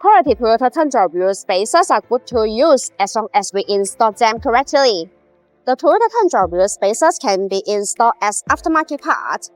Quality Toyota Tundra wheel spacers are good to use as long as we install them correctly. The Toyota Tundra wheel spacers can be installed as aftermarket part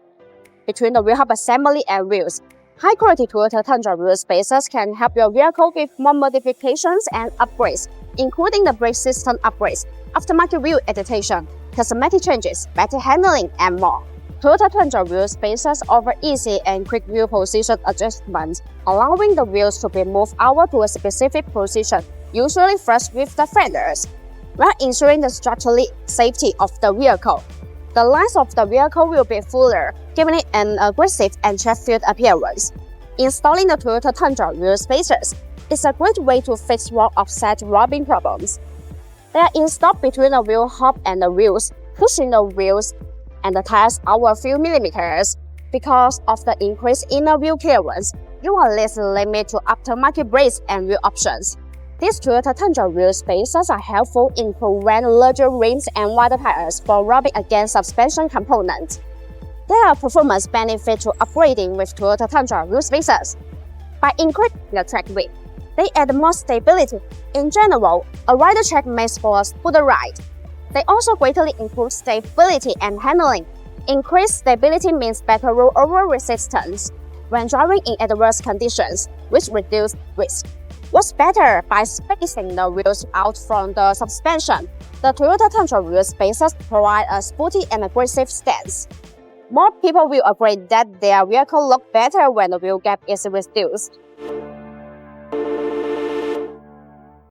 between the wheel hub assembly and wheels. High-quality Toyota Tundra wheel spacers can help your vehicle with more modifications and upgrades, including the brake system upgrades, aftermarket wheel adaptation, cosmetic changes, better handling, and more. Toyota Tundra wheel spacers offer easy and quick wheel position adjustments, allowing the wheels to be moved outward to a specific position, usually flush with the fenders, while ensuring the structural safety of the vehicle. The lines of the vehicle will be fuller, giving it an aggressive and track-filled appearance. Installing the Toyota Tundra wheel spacers is a great way to fix roll offset rubbing problems. They are installed between the wheel hub and the wheels, pushing the wheels and the tires out a few millimeters. Because of the increase in the wheel clearance, you are less limited to aftermarket brakes and wheel options. These Toyota Tundra wheel spacers are helpful in preventing larger rims and wider tires from rubbing against suspension components. There are performance benefits to upgrading with Toyota Tundra wheel spacers. By increasing the track width, they add more stability. In general, a rider track makes for a smoother ride. They also greatly improve stability and handling. Increased stability means better rollover resistance when driving in adverse conditions, which reduces risk. What's better, by spacing the wheels out from the suspension, the Toyota Tundra wheel spacers provide a sporty and aggressive stance. More people will agree that their vehicle looks better when the wheel gap is reduced.